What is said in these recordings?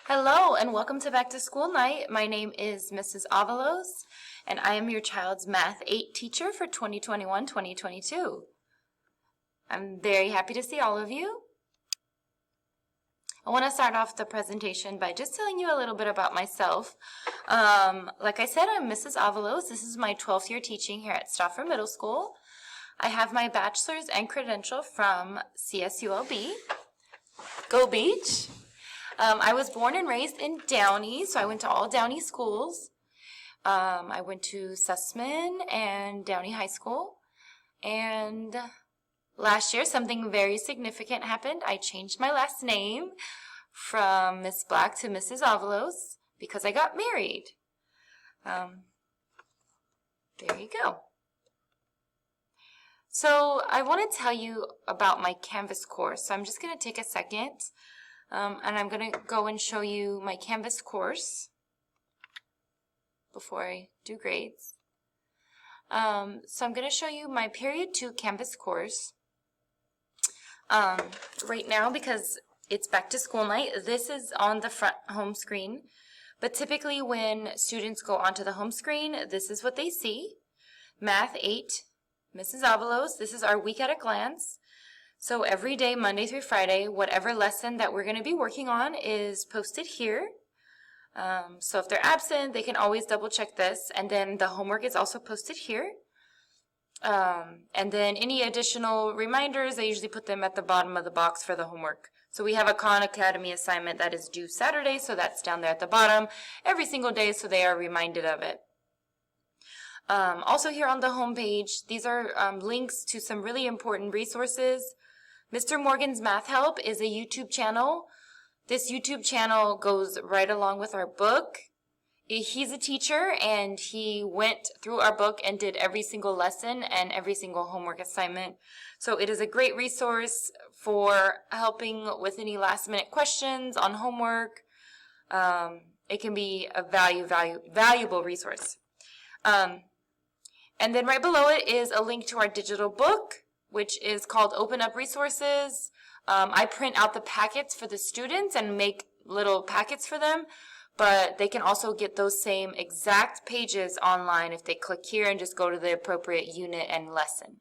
Hello and welcome to Back to School Night. My name is Mrs. Avalos and I am your child's Math 8 teacher for 2021-2022. I'm very happy to see all of you. I want to start off the presentation by just telling you a little bit about myself. Like I said, I'm Mrs. Avalos. This is my 12th year teaching here at Stauffer Middle School. I have my bachelor's and credential from CSULB. Go Beach! I was born and raised in Downey, so I went to all Downey schools. I went to Sussman and Downey High School. And last year, something very significant happened. I changed my last name from Miss Black to Mrs. Avalos because I got married. There you go. So I want to tell you about my Canvas course. So I'm just going to take a second. And I'm going to go and show you my Canvas course before I do grades. So I'm going to show you my Period 2 Canvas course. Right now, because it's back to school night, this is on the front home screen. But typically when students go onto the home screen, this is what they see. Math 8, Mrs. Avalos, this is our week at a glance. So every day, Monday through Friday, whatever lesson that we're going to be working on is posted here. So if they're absent, they can always double check this. And then the homework is also posted here. And then any additional reminders, I usually put them at the bottom of the box for the homework. So we have a Khan Academy assignment that is due Saturday, so that's down there at the bottom every single day, so they are reminded of it. Also here on the home page, these are links to some really important resources. Mr. Morgan's Math Help is a YouTube channel. This YouTube channel goes right along with our book. He's a teacher and he went through our book and did every single lesson and every single homework assignment. So it is a great resource for helping with any last minute questions on homework. It can be a valuable resource. And then right below it is a link to our digital book, which is called Open Up Resources. I print out the packets for the students and make little packets for them, but they can also get those same exact pages online if they click here and just go to the appropriate unit and lesson.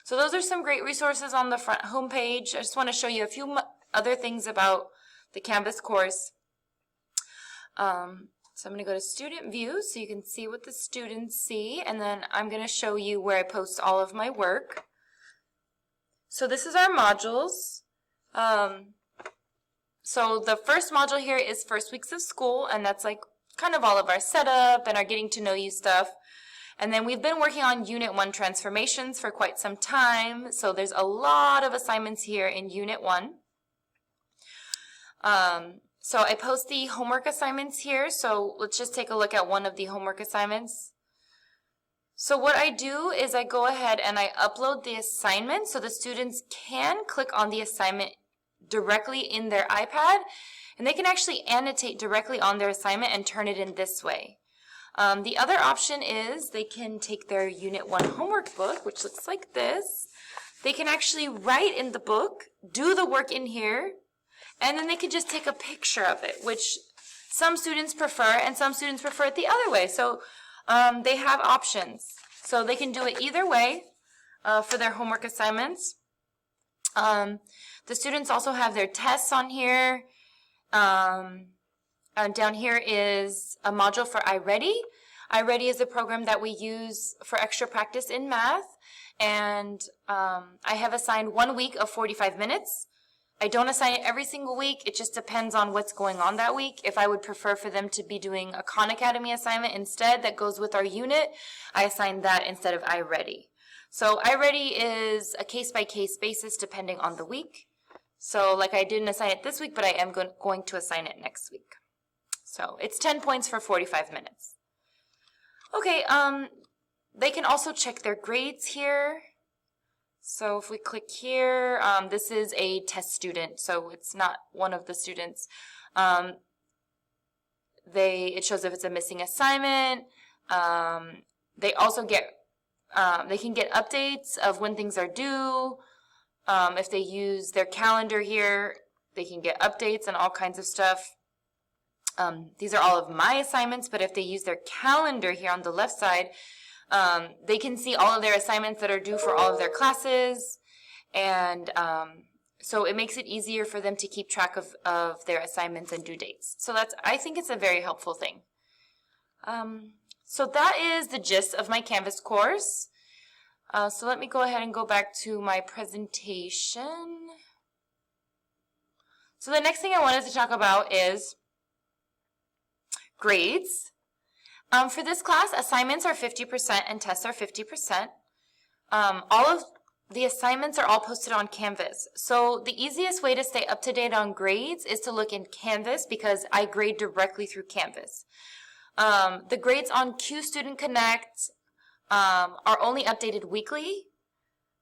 So those are some great resources on the front homepage. I just want to show you a few other things about the Canvas course. So I'm going to go to Student View so you can see what the students see, and then I'm going to show you where I post all of my work. So this is our modules. So the first module here is First Weeks of School, and that's like kind of all of our setup and our getting to know you stuff. And then we've been working on Unit 1 transformations for quite some time, so there's a lot of assignments here in Unit 1. So I post the homework assignments here, so let's just take a look at one of the homework assignments. So what I do is I go ahead and I upload the assignment so the students can click on the assignment directly in their iPad, and they can actually annotate directly on their assignment and turn it in this way. The other option is they can take their Unit 1 homework book, which looks like this. They can actually write in the book, do the work in here, and then they can just take a picture of it, which some students prefer, and some students prefer it the other way. So they have options. So they can do it either way for their homework assignments. The students also have their tests on here. Down here is a module for iReady. iReady is a program that we use for extra practice in math. And I have assigned 1 week of 45 minutes. I don't assign it every single week. It just depends on what's going on that week. If I would prefer for them to be doing a Khan Academy assignment instead that goes with our unit, I assign that instead of iReady. So iReady is a case-by-case basis depending on the week. So like I didn't assign it this week, but I am going to assign it next week. So it's 10 points for 45 minutes. Okay, they can also check their grades here. So if we click here, this is a test student, so it's not one of the students. It shows if it's a missing assignment. They also get, they can get updates of when things are due. If they use their calendar here, they can get updates and all kinds of stuff. these are all of my assignments, but if they use their calendar here on the left side, they can see all of their assignments that are due for all of their classes. And so it makes it easier for them to keep track of their assignments and due dates. So I think it's a very helpful thing. So that is the gist of my Canvas course. So let me go ahead and go back to my presentation. So the next thing I wanted to talk about is grades. For this class, assignments are 50% and tests are 50%. All of the assignments are all posted on Canvas. So the easiest way to stay up to date on grades is to look in Canvas because I grade directly through Canvas. The grades on Q Student Connect are only updated weekly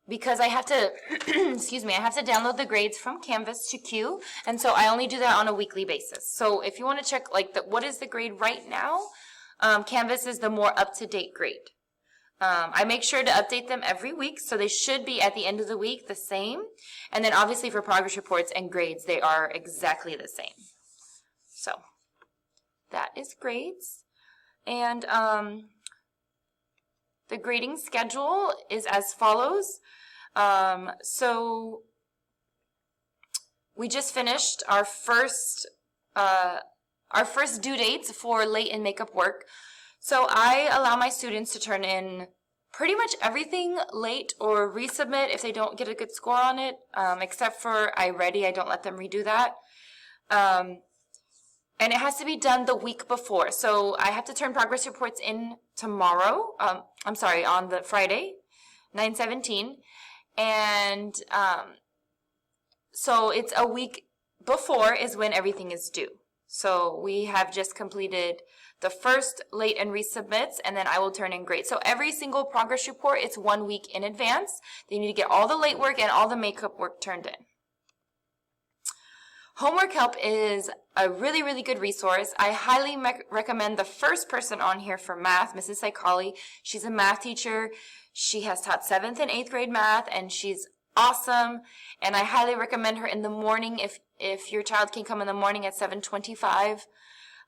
because I have to, excuse me, I have to download the grades from Canvas to Q, and so I only do that on a weekly basis. So if you want to check like what is the grade right now, Canvas is the more up-to-date grade. I make sure to update them every week, so they should be at the end of the week the same. And then obviously for progress reports and grades, they are exactly the same. So that is grades. And the grading schedule is as follows. So we just finished our first due dates for late and makeup work. So I allow my students to turn in pretty much everything late or resubmit if they don't get a good score on it, except for iReady. I don't let them redo that. And it has to be done the week before. So I have to turn progress reports in tomorrow. On the Friday, 9/17. And so it's a week before is when everything is due. So we have just completed the first late and resubmits, and then I will turn in grades. So every single progress report, it's 1 week in advance. They need to get all the late work and all the makeup work turned in. Homework Help is a really, really good resource. I highly recommend the first person on here for math, Mrs. Saikali. She's a math teacher. She has taught 7th and 8th grade math, and she's awesome. And I highly recommend her in the morning if your child can come in the morning at 7:25.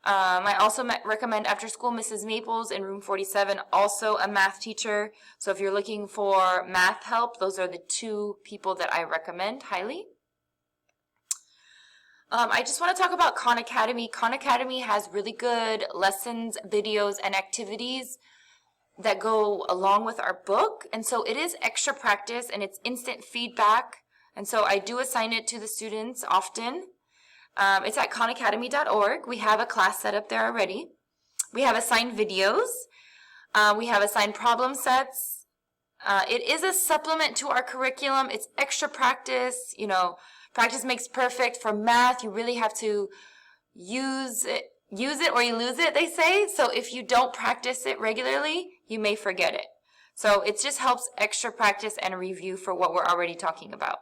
I also recommend after school Mrs. Maples in room 47, also a math teacher. So if you're looking for math help, those are the two people that I recommend highly. I just want to talk about Khan Academy. Khan Academy has really good lessons, videos, and activities that go along with our book. And so it is extra practice and it's instant feedback. And so I do assign it to the students often. It's at khanacademy.org. We have a class set up there already. We have assigned videos. We have assigned problem sets. It is a supplement to our curriculum. It's extra practice. You know, practice makes perfect. For math, you really have to use it or you lose it, they say. So if you don't practice it regularly, you may forget it. So it just helps extra practice and review for what we're already talking about.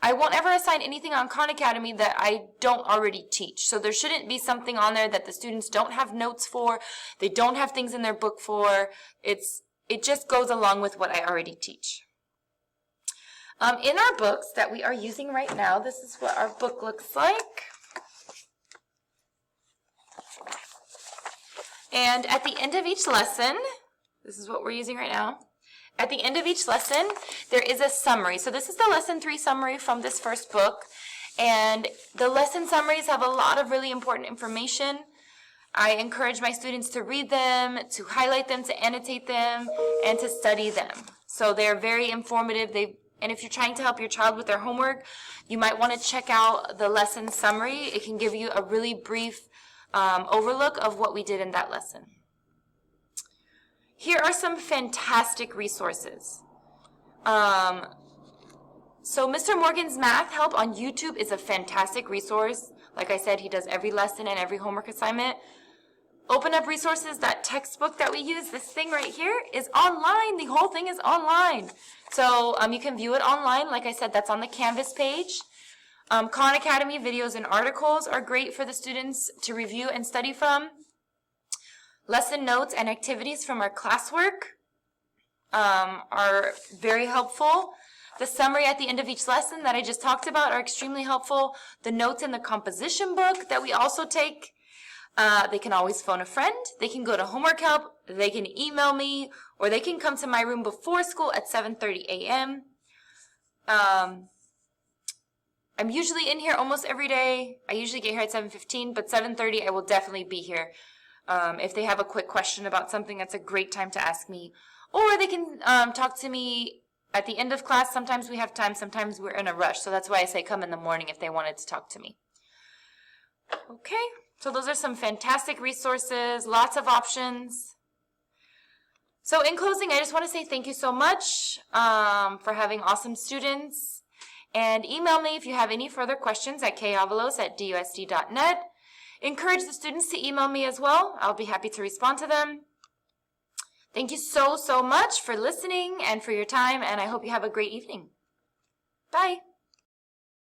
I won't ever assign anything on Khan Academy that I don't already teach. So there shouldn't be something on there that the students don't have notes for, they don't have things in their book for. It just goes along with what I already teach. In our books that we are using right now, this is what our book looks like. And at the end of each lesson, this is what we're using right now. At the end of each lesson, there is a summary. So this is the lesson 3 summary from this first book. And the lesson summaries have a lot of really important information. I encourage my students to read them, to highlight them, to annotate them, and to study them. So they're very informative. And if you're trying to help your child with their homework, you might want to check out the lesson summary. It can give you a really brief overlook of what we did in that lesson. Here are some fantastic resources. So Mr. Morgan's Math Help on YouTube is a fantastic resource. Like I said, he does every lesson and every homework assignment. Open Up Resources, that textbook that we use, this thing right here is online. The whole thing is online. So you can view it online. Like I said, that's on the Canvas page. Khan Academy videos and articles are great for the students to review and study from. Lesson notes and activities from our classwork are very helpful. The summary at the end of each lesson that I just talked about are extremely helpful. The notes in the composition book that we also take. They can always phone a friend. They can go to homework help. They can email me, or they can come to my room before school at 7:30 a.m. I'm usually in here almost every day. I usually get here at 7:15, but 7:30 I will definitely be here. If they have a quick question about something, that's a great time to ask me. Or they can talk to me at the end of class. Sometimes we have time, sometimes we're in a rush. So that's why I say come in the morning if they wanted to talk to me. Okay, so those are some fantastic resources, lots of options. So in closing, I just want to say thank you so much for having awesome students. And email me if you have any further questions at kavalos@dusd.net. Encourage the students to email me as well. I'll be happy to respond to them. Thank you so much for listening and for your time, and I hope you have a great evening. Bye.